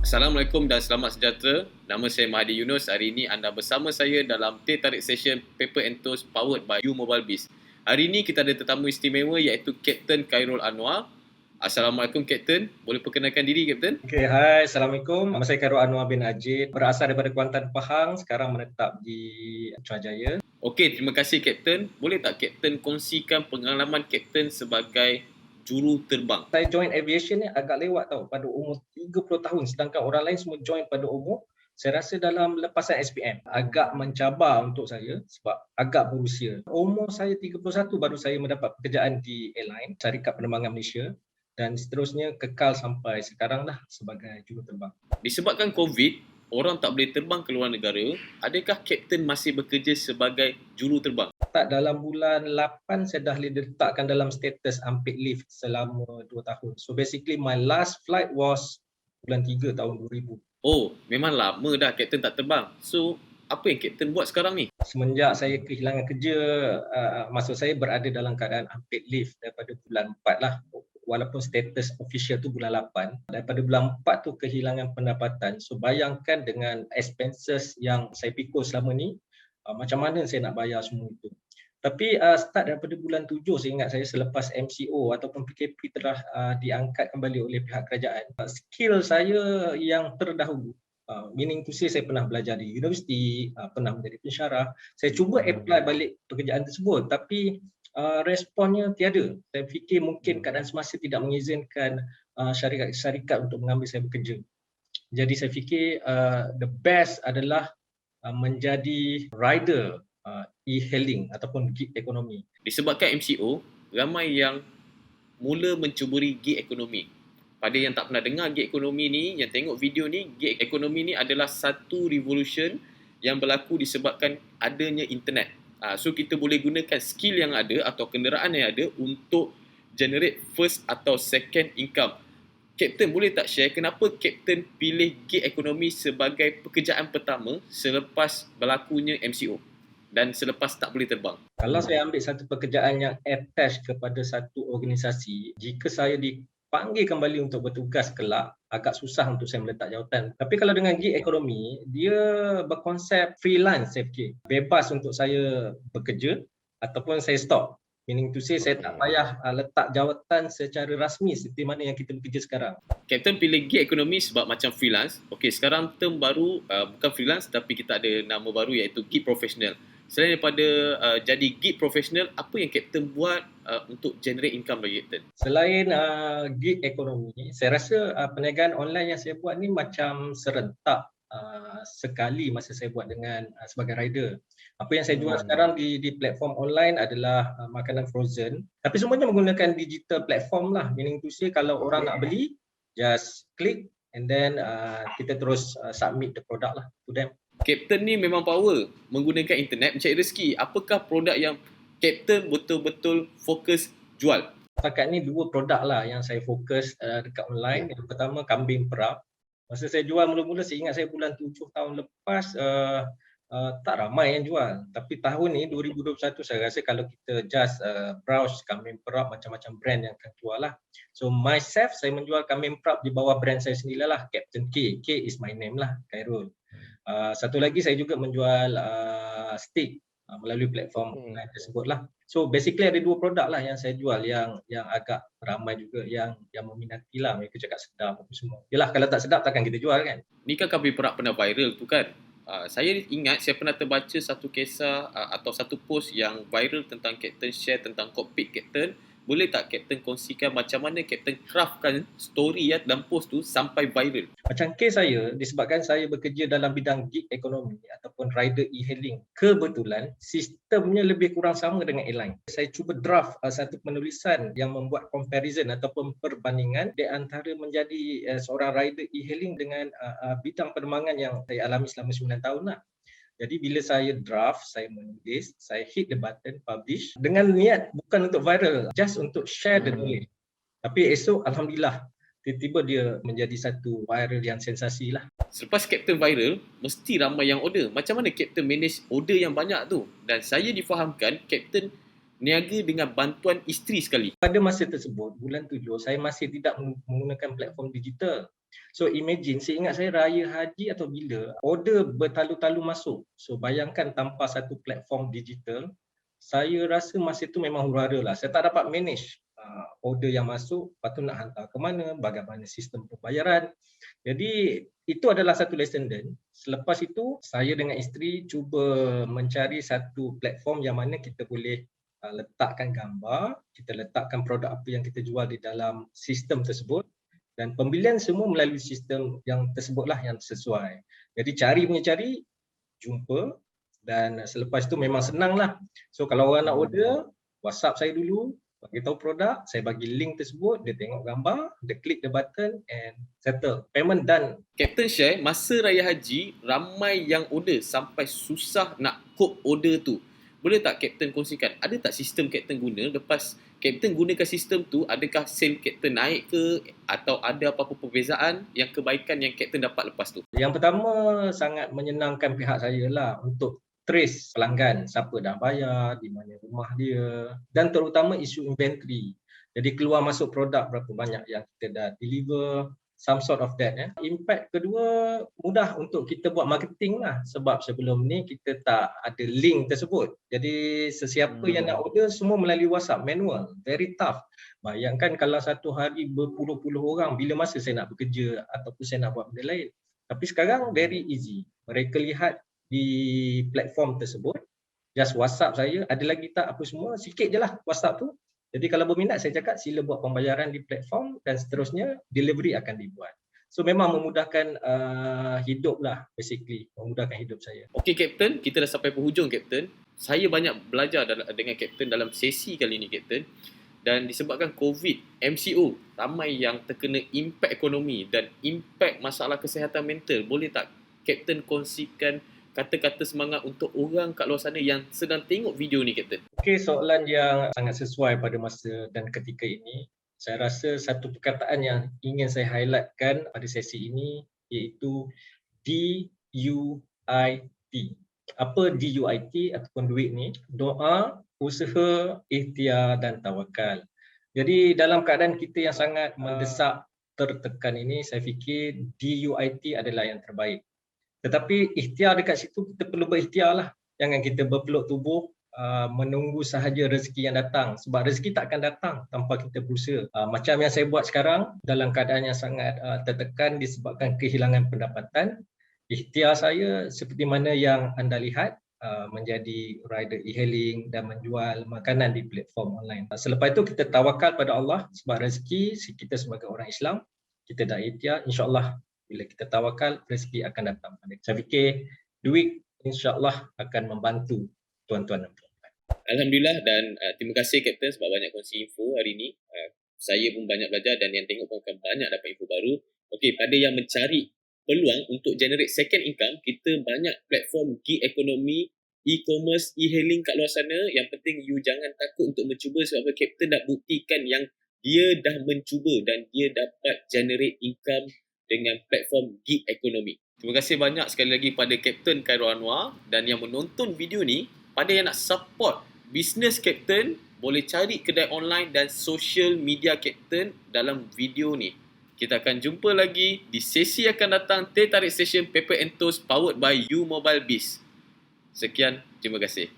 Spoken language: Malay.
Assalamualaikum dan selamat sejahtera. Nama saya Mahdi Yunus. Hari ini anda bersama saya dalam Teh Tarik Session Paper and Toast powered by You Mobile Biz. Hari ini kita ada tetamu istimewa iaitu Kapten Khairul Anwar. Assalamualaikum Kapten. Boleh perkenalkan diri Kapten? Okay, hai. Assalamualaikum. Nama saya Khairul Anwar bin Ajid. Berasal daripada Kuantan Pahang. Sekarang menetap di Putrajaya. Okey, terima kasih Kapten. Boleh tak Kapten kongsikan pengalaman Kapten sebagai juru terbang? Saya join aviation ni agak lewat tau, pada umur 30 tahun. Sedangkan orang lain semua join pada umur, saya rasa dalam lepasan SPM. Agak mencabar untuk saya sebab agak berusia. Umur saya 31 baru saya mendapat pekerjaan di airline, Syarikat Penerbangan Malaysia. Dan seterusnya kekal sampai sekarang lah sebagai juruterbang. Disebabkan COVID, orang tak boleh terbang ke luar negara, adakah Kapten masih bekerja sebagai juruterbang? Tak, dalam bulan 8 saya dah diletakkan dalam status unpaid leave selama 2 tahun. So basically my last flight was bulan 3 tahun 2000. Oh, memang lama dah Kapten tak terbang. So, apa yang Kapten buat sekarang ni? Semenjak saya kehilangan kerja, maksud saya berada dalam keadaan unpaid leave daripada bulan 4 lah. Walaupun status official tu bulan 8, daripada bulan 4 tu kehilangan pendapatan. So bayangkan dengan expenses yang saya pikul selama ni, macam mana saya nak bayar semua itu. Tapi start daripada bulan 7 saya ingat saya selepas MCO ataupun PKP telah diangkat kembali oleh pihak kerajaan. Skill saya yang terdahulu, meaning to say saya pernah belajar di universiti, pernah menjadi pensyarah. Saya cuba apply balik pekerjaan tersebut tapi responnya tiada. Saya fikir mungkin keadaan semasa tidak mengizinkan syarikat untuk mengambil saya bekerja. Jadi saya fikir the best adalah menjadi rider e-hailing ataupun gig ekonomi. Disebabkan MCO, ramai yang mula mencuburi gig ekonomi. Pada yang tak pernah dengar gig ekonomi ni, yang tengok video ni, gig ekonomi ni adalah satu revolution yang berlaku disebabkan adanya internet. So kita boleh gunakan skill yang ada atau kenderaan yang ada untuk generate first atau second income. Kapten boleh tak share kenapa Kapten pilih gig ekonomi sebagai pekerjaan pertama selepas berlakunya MCO dan selepas tak boleh terbang? Kalau saya ambil satu pekerjaan yang attached kepada satu organisasi, jika saya dipanggil kembali untuk bertugas kelak, agak susah untuk saya meletak jawatan. Tapi kalau dengan gig ekonomi, dia berkonsep freelance saya fikir. Bebas untuk saya bekerja ataupun saya stop. Meaning to say saya tak payah letak jawatan secara rasmi seperti mana yang kita bekerja sekarang. Kapten pilih gig ekonomi sebab macam freelance. Okey, sekarang term baru bukan freelance tapi kita ada nama baru iaitu gig professional. Selain daripada jadi gig professional, apa yang Kapten buat untuk generate income bagi Kapten? Selain gig ekonomi, saya rasa perniagaan online yang saya buat ni macam serentak sekali masa saya buat dengan sebagai rider. Apa yang saya jual sekarang di platform online adalah makanan frozen. Tapi semuanya menggunakan digital platform lah. Meaning to say kalau orang nak beli, just click and then kita terus submit the product lah to them. Kapten ni memang power menggunakan internet mencari rezeki. Apakah produk yang Kapten betul-betul fokus jual? Setakat ni 2 produk lah yang saya fokus dekat online. Yang pertama kambing perap. Masa saya jual mula-mula, saya ingat saya bulan 7 tahun lepas tak ramai yang jual. Tapi tahun ni 2021 saya rasa kalau kita just browse kambing perap, macam-macam brand yang akan jual lah. So myself, saya menjual kambing perap di bawah brand saya sendiri lah, Kapten K. K is my name lah, Khairul. Satu lagi saya juga menjual stick melalui platform online tersebut lah. So basically ada 2 produk lah yang saya jual yang agak ramai juga yang meminati lah. Mereka cakap sedap apa semua. Yalah, kalau tak sedap takkan kita jual kan. Ni kan kambing perap pernah viral tu kan. Saya ingat saya pernah terbaca satu kisah atau satu post yang viral tentang Kapten share tentang cockpit Kapten. Boleh tak Kapten kongsikan macam mana Kapten craftkan story dalam post tu sampai viral? Macam kes saya, disebabkan saya bekerja dalam bidang gig ekonomi ataupun rider e-hailing, kebetulan sistemnya lebih kurang sama dengan airline. Saya cuba draft satu penulisan yang membuat comparison ataupun perbandingan di antara menjadi seorang rider e-hailing dengan bidang penerbangan yang saya alami selama 9 tahun lah. Jadi bila saya draft, saya menulis, saya hit the button publish dengan niat bukan untuk viral, just untuk share the knowledge. Tapi esok alhamdulillah tiba-tiba dia menjadi satu viral yang sensasi lah. Selepas Kapten viral, mesti ramai yang order. Macam mana Kapten manage order yang banyak tu? Dan saya difahamkan Kapten niaga dengan bantuan isteri sekali. Pada masa tersebut, bulan 7, saya masih tidak menggunakan platform digital. So imagine, seingat saya raya haji atau bila, order bertalu-talu masuk. So bayangkan tanpa satu platform digital, saya rasa masa itu memang huru-hara lah. Saya tak dapat manage order yang masuk, lepas tu nak hantar ke mana, bagaimana sistem pembayaran. Jadi itu adalah satu lesson learned. Selepas itu, saya dengan isteri cuba mencari satu platform yang mana kita boleh letakkan gambar, kita letakkan produk apa yang kita jual di dalam sistem tersebut, dan pembelian semua melalui sistem yang tersebutlah yang sesuai. Jadi cari punya cari, jumpa, dan selepas itu memang senang lah. So kalau orang nak order, WhatsApp saya dulu, bagi tahu produk, saya bagi link tersebut, dia tengok gambar, dia klik the button and settle. Payment done. Captain share, masa Raya Haji, ramai yang order sampai susah nak cope order tu. Boleh tak Captain kongsikan, ada tak sistem Captain guna lepas Captain gunakan sistem tu, adakah sale Captain naik ke atau ada apa-apa perbezaan yang kebaikan yang Captain dapat lepas tu? Yang pertama, sangat menyenangkan pihak saya lah untuk trace pelanggan, siapa dah bayar, di mana rumah dia, dan terutama isu inventory. Jadi keluar masuk produk berapa banyak yang kita dah deliver, some sort of that. Impact kedua, mudah untuk kita buat marketing lah, sebab sebelum ni kita tak ada link tersebut. Jadi sesiapa yang nak order semua melalui WhatsApp, manual, very tough. Bayangkan kalau satu hari berpuluh-puluh orang, bila masa saya nak bekerja ataupun saya nak buat benda lain. Tapi sekarang very easy. Mereka lihat di platform tersebut, just WhatsApp saya, ada lagi tak apa semua, sikit je lah WhatsApp tu. Jadi kalau berminat, saya cakap sila buat pembayaran di platform dan seterusnya delivery akan dibuat. So memang memudahkan hidup lah, basically memudahkan hidup saya. Okey Captain, kita dah sampai penghujung Captain. Saya banyak belajar dengan Captain dalam sesi kali ni Captain. Dan disebabkan COVID, MCO, ramai yang terkena impak ekonomi dan impak masalah kesihatan mental. Boleh tak Captain kongsikan kata-kata semangat untuk orang kat luar sana yang sedang tengok video ni Captain? Okey, soalan yang sangat sesuai pada masa dan ketika ini. Saya rasa satu perkataan yang ingin saya highlightkan pada sesi ini iaitu DUIT. Apa DUIT ataupun duit ni? Doa, usaha, ikhtiar dan tawakal. Jadi dalam keadaan kita yang sangat mendesak, tertekan ini, saya fikir DUIT adalah yang terbaik. Tetapi ikhtiar dekat situ kita perlu berikhtiar lah. Jangan kita berpeluk tubuh menunggu sahaja rezeki yang datang. Sebab rezeki tak akan datang tanpa kita berusaha. Macam yang saya buat sekarang, dalam keadaan yang sangat tertekan disebabkan kehilangan pendapatan, ikhtiar saya seperti mana yang anda lihat, menjadi rider e-hailing dan menjual makanan di platform online. Selepas itu kita tawakal pada Allah sebab rezeki kita sebagai orang Islam, kita dah ikhtiar, insya-Allah bila kita tawakal, rezeki akan datang. Saya fikir duit insya-Allah akan membantu tuan-tuan dan puan-puan. Alhamdulillah dan terima kasih Captain sebab banyak kongsi info hari ni. Saya pun banyak belajar dan yang tengok pun akan banyak dapat info baru. Okey, pada yang mencari peluang untuk generate second income, kita banyak platform gig ekonomi, e-commerce, e-hailing kat luar sana. Yang penting you jangan takut untuk mencuba sebab Captain dah buktikan yang dia dah mencuba dan dia dapat generate income dengan platform gig ekonomi. Terima kasih banyak sekali lagi pada Captain Khairul Anwar dan yang menonton video ni. Pada yang nak support bisnes Captain, boleh cari kedai online dan social media Captain dalam video ni. Kita akan jumpa lagi di sesi akan datang Teh Tarik Session Paper and Toast powered by U Mobile Biz. Sekian, terima kasih.